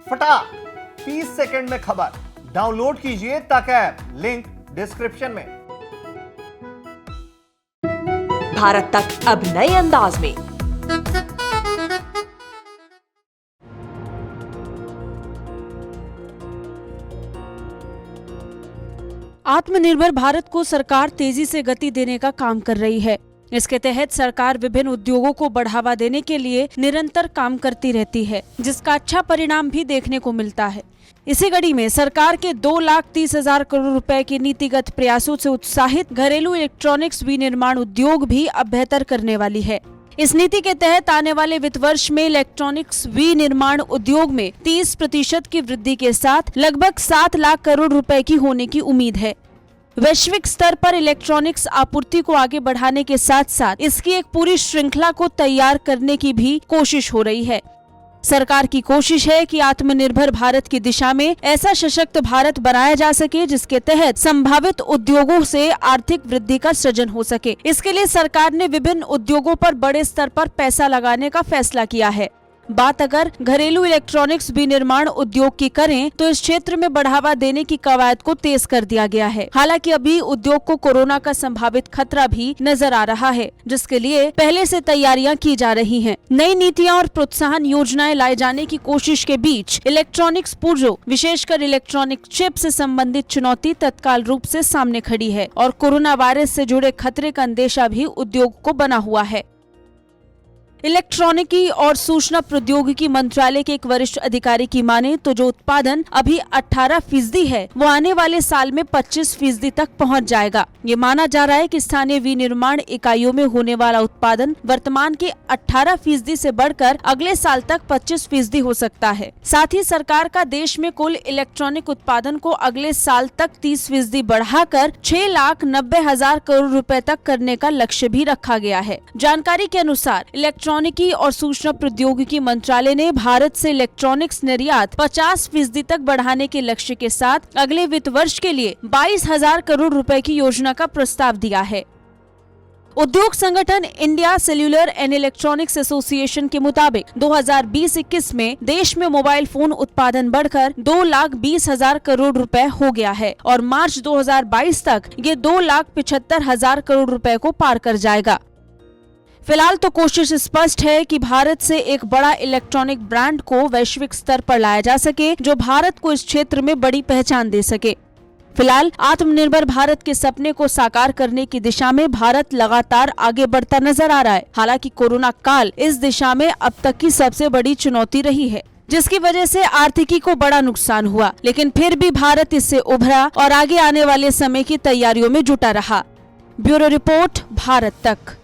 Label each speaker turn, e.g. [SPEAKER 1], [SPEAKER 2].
[SPEAKER 1] फटाक 30 सेकंड में खबर। डाउनलोड कीजिए तक ऐप, लिंक डिस्क्रिप्शन में।
[SPEAKER 2] भारत तक अब नए अंदाज में।
[SPEAKER 3] आत्मनिर्भर भारत को सरकार तेजी से गति देने का काम कर रही है। इसके तहत सरकार विभिन्न उद्योगों को बढ़ावा देने के लिए निरंतर काम करती रहती है, जिसका अच्छा परिणाम भी देखने को मिलता है। इसी कड़ी में सरकार के 2,30,000 करोड़ रुपए के नीतिगत प्रयासों से उत्साहित घरेलू इलेक्ट्रॉनिक्स विनिर्माण उद्योग भी अब बेहतर करने वाली है। इस नीति के तहत आने वाले वित्त वर्ष में इलेक्ट्रॉनिक्स विनिर्माण उद्योग में 30% की वृद्धि के साथ लगभग 7 लाख करोड़ रुपए की होने की उम्मीद है। वैश्विक स्तर पर इलेक्ट्रॉनिक्स आपूर्ति को आगे बढ़ाने के साथ साथ इसकी एक पूरी श्रृंखला को तैयार करने की भी कोशिश हो रही है। सरकार की कोशिश है कि आत्मनिर्भर भारत की दिशा में ऐसा सशक्त भारत बनाया जा सके जिसके तहत संभावित उद्योगों से आर्थिक वृद्धि का सृजन हो सके। इसके लिए सरकार ने विभिन्न उद्योगों पर बड़े स्तर पर पैसा लगाने का फैसला किया है। बात अगर घरेलू इलेक्ट्रॉनिक्स विनिर्माण उद्योग की करें तो इस क्षेत्र में बढ़ावा देने की कवायद को तेज कर दिया गया है। हालांकि अभी उद्योग को कोरोना का संभावित खतरा भी नजर आ रहा है, जिसके लिए पहले से तैयारियां की जा रही हैं। नई नीतियां और प्रोत्साहन योजनाएं लाए जाने की कोशिश के बीच इलेक्ट्रॉनिक्स पुर्जों, विशेषकर इलेक्ट्रॉनिक चिप से संबंधित चुनौती तत्काल रूप से सामने खड़ी है और कोरोना वायरस से जुड़े खतरे का अंदेशा भी उद्योग को बना हुआ है। इलेक्ट्रॉनिकी और सूचना प्रौद्योगिकी मंत्रालय के एक वरिष्ठ अधिकारी की माने तो जो उत्पादन अभी 18% है वो आने वाले साल में 25% तक पहुंच जाएगा। ये माना जा रहा है कि स्थानीय विनिर्माण इकाइयों में होने वाला उत्पादन वर्तमान के 18% से बढ़कर अगले साल तक 25% हो सकता है। साथ ही सरकार का देश में कुल इलेक्ट्रॉनिक उत्पादन को अगले साल तक 30% बढ़ाकर 6,90,000 करोड़ रुपए तक करने का लक्ष्य भी रखा गया है। जानकारी के अनुसार इलेक्ट्रॉनिकी और सूचना प्रौद्योगिकी मंत्रालय ने भारत से इलेक्ट्रॉनिक्स निर्यात 50% तक बढ़ाने के लक्ष्य के साथ अगले वित्त वर्ष के लिए 22,000 करोड़ रुपए की योजना का प्रस्ताव दिया है। उद्योग संगठन India cellular and electronics association के मुताबिक 2020-21 में देश में मोबाइल फोन उत्पादन बढ़कर 2,20,000 करोड़ रुपए हो गया है और मार्च 2022 तक ये 2,75,000 करोड़ रुपए को पार कर जाएगा। फिलहाल तो कोशिश स्पष्ट है कि भारत से एक बड़ा इलेक्ट्रॉनिक ब्रांड को वैश्विक स्तर पर लाया जा सके, जो भारत को इस क्षेत्र में बड़ी पहचान दे सके। फिलहाल आत्मनिर्भर भारत के सपने को साकार करने की दिशा में भारत लगातार आगे बढ़ता नजर आ रहा है। हालांकि कोरोना काल इस दिशा में अब तक की सबसे बड़ी चुनौती रही है, जिसकी वजह से आर्थिकी को बड़ा नुकसान हुआ, लेकिन फिर भी भारत इससे उभरा और आगे आने वाले समय की तैयारियों में जुटा रहा। ब्यूरो रिपोर्ट, भारत तक।